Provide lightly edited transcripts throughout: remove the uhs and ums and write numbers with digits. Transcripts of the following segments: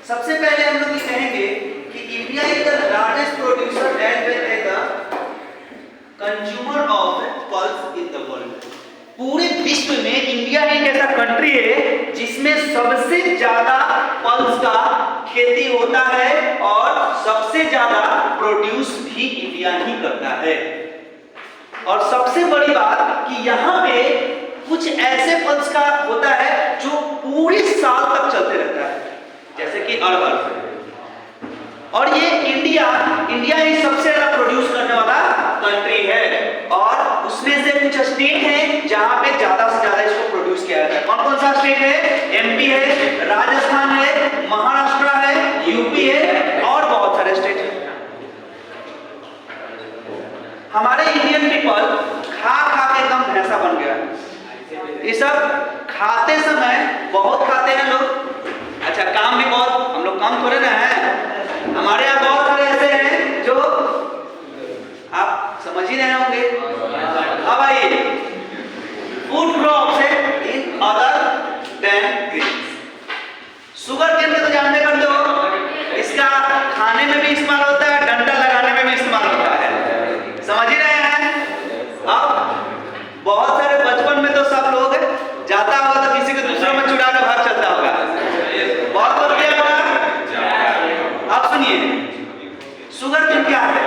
सबसे पहले हम लोग ये कहेंगे कि India is the largest producer as well as the consumer of pulse in the world. पूरे विश्व में इंडिया एक ऐसा कंट्री है जिसमें सबसे ज्यादा पल्स का खेती होता है और सबसे ज्यादा प्रोड्यूस भी इंडिया ही करता है। और सबसे बड़ी बात कि यहाँ पे कुछ ऐसे पल्स का होता है जो पूरे साल तक चलते रहता है, जैसे कि अरहर। और ये इंडिया ही सबसे ज्यादा प्रोड्यूस करने वाला कंट्री है और उसमें से कुछ स्टेट है जहां पे ज्यादा से ज्यादा इसको प्रोड्यूस किया जाता है। कौन कौन सा स्टेट है? एमपी है, राजस्थान है, महाराष्ट्र है, यूपी है और बहुत सारे स्टेट है। हमारे इंडियन पीपल खा खा के एकदम भैंसा बन गया। ये सब खाते समय बहुत खाते हैं लोग। अच्छा, काम भी बहुत, हम लोग कम थोड़े ना है। हमारे यहाँ बहुत सारे ऐसे हैं जो आप समझ ही रहे होंगे। अब आइए, फूड क्रॉप्स है in other than grains. Sugarcane तो जानते कर दो, इसका खाने में भी इस्तेमाल होता है, डंडा लगाने में भी इस्तेमाल होता है। समझ ही रहे हैं। अब बहुत सारे बचपन में तो सब लोग जाता होगा तो किसी के दूसरों में चुरा के भाग चलता होगा। बहुत बार क्या होगा? अब सुनिए, शुगर केन क्या है?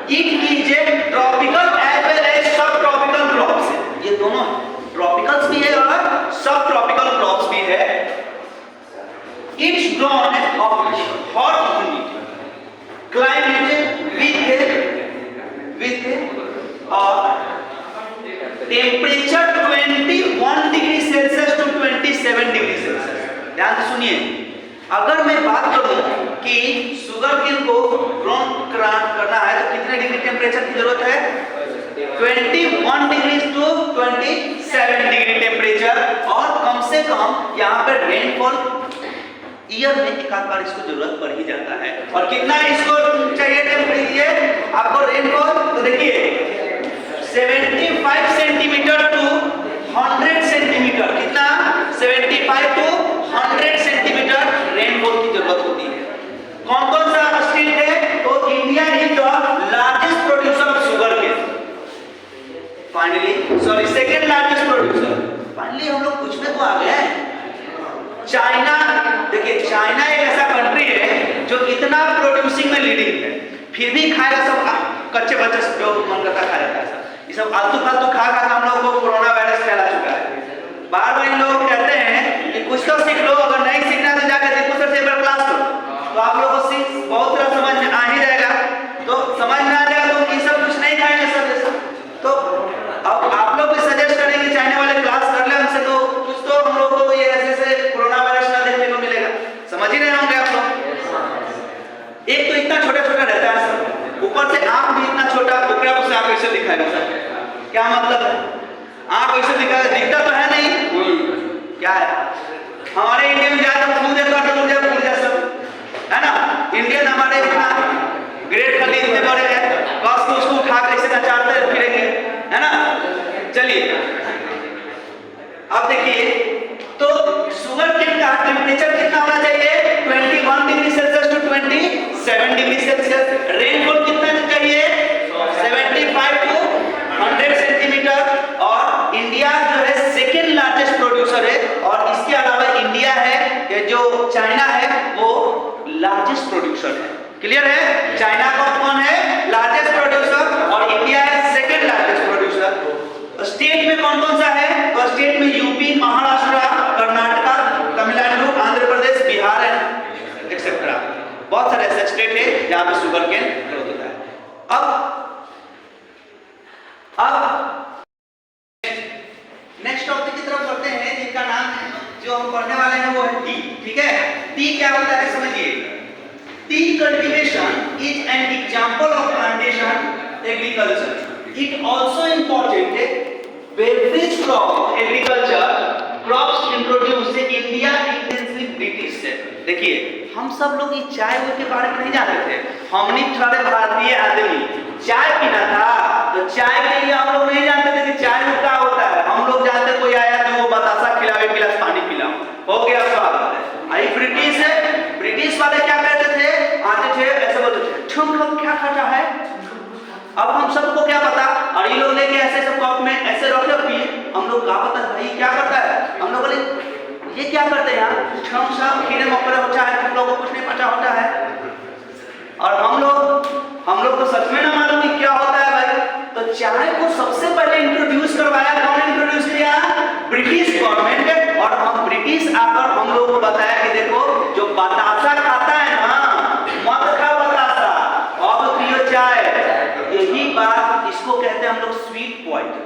It is a tropical as well as subtropical crops. ये दोनों ट्रॉपिकल्स भी है और सब ट्रॉपिकल क्रॉप्स भी है। It's grown of hot humidity climate with temperature 21 degree Celsius to 27 degree Celsius. ध्यान से सुनिए, अगर मैं बात करूं कि शुगर केन को ग्रोन करना है तो कितने डिग्री टेम्परेचर की जरूरत है? 21 डिग्री टू 27 डिग्री टेम्परेचर। और कम से कम यहाँ पे रेनफॉल ईयर में एक आध बार इसको जरूरत पड़ ही जाता है। और कितना इसको चाहिए टेम्परेचर आपको रेनफॉल? तो देखिए 75 सेंटीमीटर टू 100 सेंटीमीटर। कितना? 75 टू 100 सेंटीमीटर रेनफॉल की जरूरत होती है। कौन कौन सा स्टेट है? तो India is the largest producer of sugarcane. Finally second largest producer. Finally हम लोग कुछ में तो आ गए हैं। चाइना, देखिए चाइना एक ऐसा कंट्री है जो इतना प्रोड्यूसिंग में लीडिंग है, फिर भी खाएगा सब कच्चे बच्चे जो मन करता खा लेता है सब। ये सब आलतू फालतू खा खा हम लोगों को कोरोना वायरस फैला चुका है। बार बार लोग कहते हैं कि कुछ तो सीख लो, अगर नहीं सीखना तो जाकर देखो सर से एक बार क्लास करो, तो आप लोगों को बहुत तरह समझ में आ ही जाएगा। तो समझ में आ जाएगा तो ये सब कुछ नहीं खाएंगे सब ये सब। तो अब आप लोग भी सजेस्ट करेंगे चाइना वाले क्लास कर ले हमसे, तो कुछ तो हम लोग को ये ऐसे कोरोना वायरस ना देखने को मिलेगा। समझ ही नहीं होंगे आप लोग। एक तो इतना छोटा छोटा रहता है सर, ऊपर से आंख भी इतना छोटा, टुकड़ा से आप कैसे दिखाएगा सर? क्या मतलब है? आंख ऐसे दिखाएगा, दिखता तो है नहीं। क्या है? हमारे इंडिया में जाए तो फूल देखा तो मुझे फूल जा सब है ना। इंडियन हमारे इतना ग्रेट खली इतने बड़े हैं, बस तो उसको उठा कर ऐसे नचाते फिरेंगे, है ना। चलिए अब देखिए, तो शुगर केन का टेम्परेचर कितना होना चाहिए? 21 degree Celsius to 27 degree Celsius. Rainfall कितना चाहिए? 75 टू 100 सेंटीमीटर। और इंडिया जो है सेकेंड लार्जेस्ट प्रोड्यूसर है, और इसके अलावा इंडिया है, ये जो चाइना है वो लार्जेस्ट प्रोड्यूसर है। क्लियर है? चाइना कौन है? लार्जेस्ट प्रोड्यूसर, और इंडिया है सेकेंड लार्जेस्ट प्रोड्यूसर। स्टेट में कौन कौन सा है? तो स्टेट में यूपी, महाराष्ट्र, कर्नाटका, तमिलनाडु, आंध्र प्रदेश, बिहार एक्सेट्रा। बहुत सारे ऐसे स्टेट है जहां पे शुगर केन ग्रोथ होता है। अब नेक्स्ट टॉपिक की तरफ बढ़ते हैं, जिनका नाम है, जो हम पढ़ने वाले हैं वो है टी। ठीक है, टी क्या होता है समझिए। T cultivation is an example of plantation agriculture. It also important beverage crop agriculture crops introduced in India intensive British से। देखिए हम सब लोग ये चाय के बारे में नहीं जानते थे। हमने थोड़े भारतीय आदमी चाय पीना था तो चाय के लिए हम लोग नहीं जानते थे कि चाय में क्या होता है। हम लोग जानते कोई आया तो वो बतासा खिलावे, गिलास पानी पिलाओ, हो गया स्वागत है। आई ब्रिटिश है, ब्रिटिश वाले लोग का पता है भाई क्या करता है, हम लोग बोले ये क्या करते हैं यार, हम सब कीड़े मकोड़े होता है, तुम लोगों को कुछ नहीं पता होता है। और हम लोग को सच में ना मालूम कि क्या होता है भाई। तो चाय को सबसे पहले इंट्रोड्यूस करवाया, कौन इंट्रोड्यूस किया, ब्रिटिश गवर्नमेंट ने। और हम ब्रिटिश आकर हम लोग को बताया कि देखो जो बतासा खाता है ना, मत खा बतासा, अब पियो चाय। यही बात, इसको कहते हैं हम लोग स्वीट पॉइजन।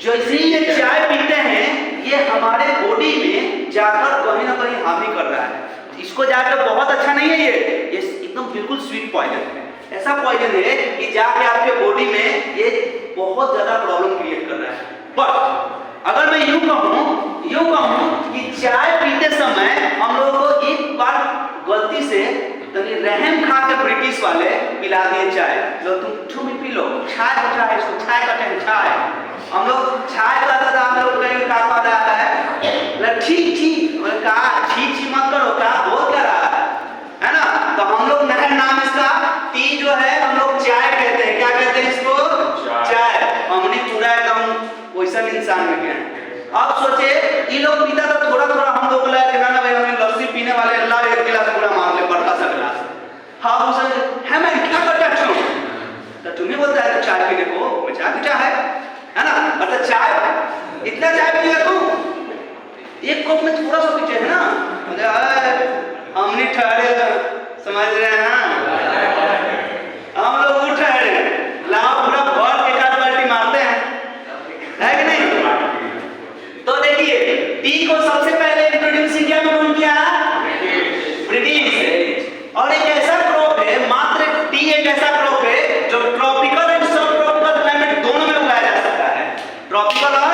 जैसे ही ये चाय पीते हैं ये हमारे बॉडी में जाकर कहीं ना कहीं हानि कर रहा है, इसको जाकर बहुत अच्छा नहीं है ये एकदम बिल्कुल स्वीट पॉइजन है। ऐसा पॉइजन है कि जाके आपके बॉडी में ये बहुत ज्यादा प्रॉब्लम क्रिएट कर रहा है। बट अगर मैं यूं कहूं कि चाय पीते समय हम लोगों को एक बार गलती से रहम खा के ब्रिटिश वाले पिला दिए चाय, लो तुम भी पी लो, चाय होता है इसको, चाय कहते हैं चाय। हम लोग चाय कहता था, हम लोग कहीं का पा रहा है ठीक कहा, ठीक मत करो, क्या बोल क्या रहा है ना। तो हम लोग नया नाम इसका टी जो है हम लोग चाय कहते हैं। क्या कहते हैं इसको, चाय। हमने पूरा एकदम वैसा इंसान में गया। अब सोचे ये लोग पीता था थोड़ा थोड़ा, हम लोग बोला कि ना भाई हमें लस्सी पीने वाले अल्लाह एक गिलास पूरा मार ले, बड़का सा गिलास। हाँ उसे है मैं क्या करता क्यों, तो तुम्हें बोलता है तो चाय पीने को, मैं चाय पीता है ना। मतलब चाय इतना चाय पिएगा तू, एक कप में थोड़ा सा पीते है ना, हमने ठहरे, समझ रहे हैं ना, हम लोग उठ ठहरे, लाओ पूरा भर के साथ बाल्टी मारते हैं, है कि नहीं। तो देखिए टी को सबसे पहले इंट्रोड्यूस इंडिया में कौन किया, ब्रिटिश। और एक ऐसा क्रॉप है, मात्र टी एक ऐसा क्रॉप है जो ट्रॉपिकल एंड सब ट्रॉपिकल क्लाइमेट दोनों में उगाया जा सकता है, ट्रॉपिकल और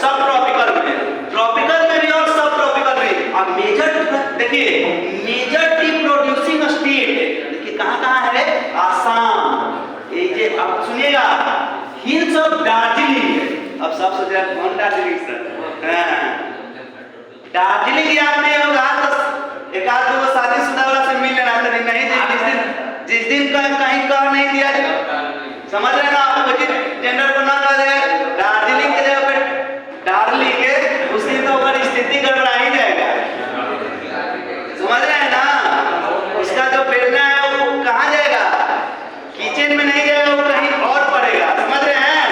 सब ट्रॉपिकल में, ट्रॉपिकल में भी और सब ट्रॉपिकल में। अब मेजर देखिए, मेजर टी प्रोड्यूसिंग स्टेट देखिए कहाँ है, आसाम। ये अब सुनिएगा, हिल्स ऑफ दार्जिलिंग। अब सब सोच रहे हैं कौन दार्जिलिंग सर, दार्जिलिंग याद नहीं होगा तो एक आध दो शादीशुदा वाला से मिल लेना था, नहीं जिस दिन कहीं कह नहीं दिया, समझ रहे ना आप, जेंडर को ना कह दे दार्जिलिंग के जगह पे डार्लिंग है, उसकी तो अगर स्थिति गड़बड़ा ही जाएगा, समझ रहे हैं ना। उसका जो बेलना है वो कहाँ जाएगा, किचन में नहीं जाएगा, वो कहीं और पड़ेगा, समझ रहे हैं।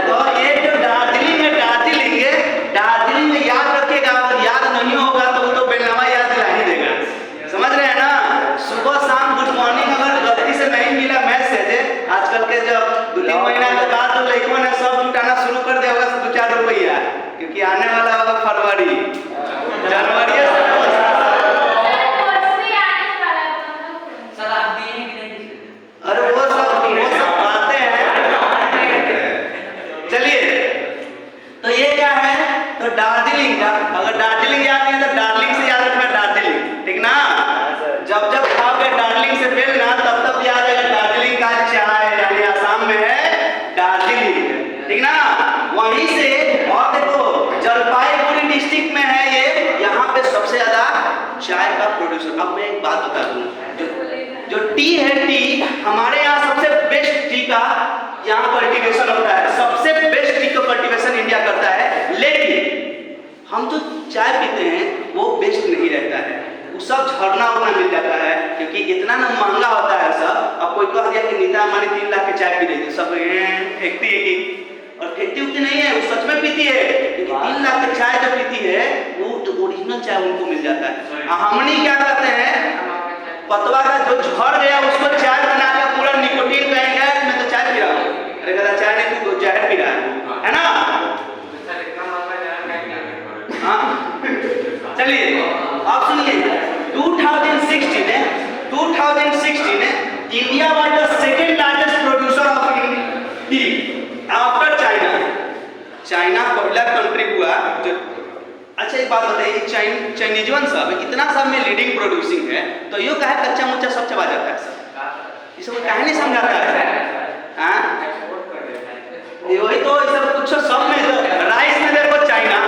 तो ये जो दार्जिलिंग है, दार्जिलिंग में याद रखिएगा, अगर याद नहीं होगा तो वो तो बेलनामा याद दिला ही देगा, समझ रहे हैं ना। सुबह शाम गुड मॉर्निंग अगर गलती से नहीं मिला मैसेज, आजकल के जब 2-3 महीना के बाद तो लड़कों ने सब जुटाना शुरू कर दिया होगा 2-4 रुपया, क्योंकि आने वाला होगा फरवरी, जनवरी। अरे वो सब बातें हैं। चलिए तो ये क्या है, तो दार्जिलिंग का, अगर दार्जिलिंग याद नहीं है तो डार्लिंग से याद रखना, दार्जिलिंग, ठीक ना। जब खाओगे दार्जिलिंग से बेलना तब याद आएगा दार्जिलिंग का चाय, यानी आसाम में है दार्जिलिंग, ठीक ना। वहीं से और देखो जलपाईगुड़ी डिस्ट्रिक्ट में है ये, यहाँ पे सबसे ज्यादा चाय का प्रोड्यूसर। अब मैं एक बात बता दूं, जो टी है, टी हमारे यहाँ सबसे बेस्ट टी का यहाँ कल्टीवेशन होता है, सबसे बेस्ट टी का कल्टीवेशन इंडिया करता है। लेकिन हम जो चाय पीते हैं वो बेस्ट नहीं रहता है, वो सब झरना उड़ना मिल जाता है, क्योंकि इतना ना महंगा होता है सब। अब कोई कह दिया कि नीता अंबानी 3 लाख की चाय पी रही थी, सब फेंकती है कि, और फेंकती उतनी नहीं है, वो सच में पीती है, क्योंकि 3 लाख की चाय जो पीती है वो तो ओरिजिनल चाय उनको मिल जाता है। हमनी क्या करते हैं, पतवा का जो झड़ गया उसको चाय बना के पूरा निकोटीन कहेंगे मैं तो चाय पी रहा हूँ, अरे कहता चाय नहीं तू जहर पी रहा है ना। हाँ चलिए अब सुनिए, 2016 में India was the second largest producer of T after China. China पहला कंट्री हुआ जो, अच्छा एक बात बताइए, चाइनीजवन सब इतना सब में लीडिंग प्रोड्यूसिंग है, तो यो काहे कच्चा मुच्चा सब चबा जाता है सब, ये सब काहे नहीं समझाता है, हाँ वही तो ये सब कुछ सब में, राइस में देखो चाइना,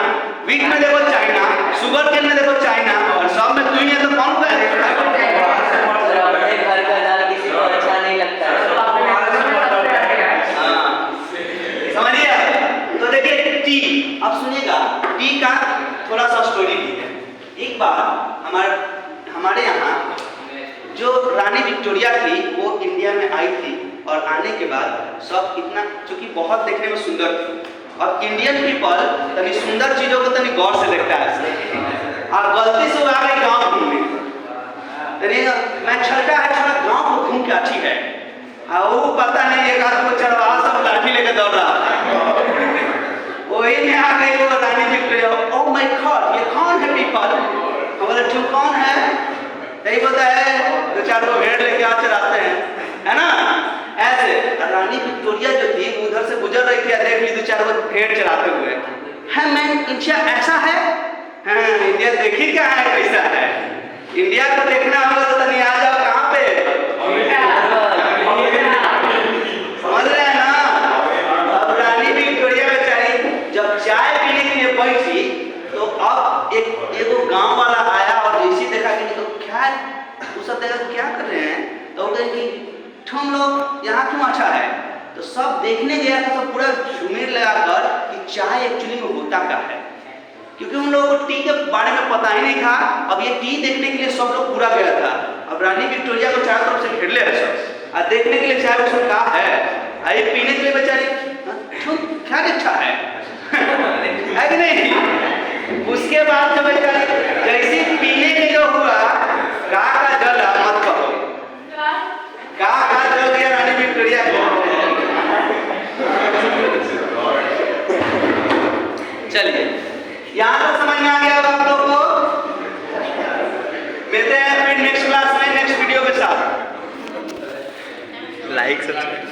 वीट में देखो चाइना, शुगर केन में देखो चाइना, और सब में तू ही है तो कौन को है। समझिए, तो जो रानी विक्टोरिया थी वो इंडिया में आई थी और आने के बाद सब इतना चूंकि बहुत देखने में सुंदर थी। अब इंडियन पीपल तनी सुंदर चीजों को तनी गौर से देखता है और गलती से आ गई गाँव घूमने, मैं छलटा है थोड़ा गाँव को घूम के अच्छी है, वो पता नहीं एक आदमी को चढ़वा सब लाठी लेकर दौड़ रहा वही में आ गई वो रानी विक्टोरिया। ओह माय गॉड, ये कौन है पीपल? बोले तू कौन है? यही बोलता है दो चार को भेड़ लेके आ चलाते हैं, है ना? ऐसे रानी विक्टोरिया जो थी उधर से गुजर रही थी, देख ली दो चार को भेड़ चलाते हुए। है मैन इंडिया ऐसा है? हाँ, इंडिया देखी क्या है कैसा है? इंडिया को देखना होगा तो नहीं आ जाओ कहाँ पे, समझ रहे हैं ना? अब रानी विक्टोरिया बेचारी जब चाय पीने के लिए बैठी तो अब एक गांव वाला आया और जैसे देखा कि तो क्या उस सब देखा क्या कर रहे हैं, तो कहे कि तुम लोग यहाँ क्यों अच्छा है? तो सब देखने गया था, सब पूरा झुमेर लगाकर कि चाय एक्चुअली में होता क्या है, क्योंकि उन लोगों को टी के बारे में पता ही नहीं था। अब ये टी देखने के लिए सब लोग पूरा गया था। अब रानी विक्टोरिया को चारों तरफ से घेर ले सब और देखने के लिए चाय उसमें कहा है, ये पीने के लिए बेचारी क्या अच्छा है कि नहीं? उसके बाद जब बेचारी जैसे पीने के जो हुआ का जल मत कहो, का जल गया रानी विक्टोरिया को। चलिए यहाँ तक समझ में आ गया होगा आप लोग को। मिलते हैं फिर नेक्स्ट क्लास में नेक्स्ट वीडियो के साथ। Like subscribe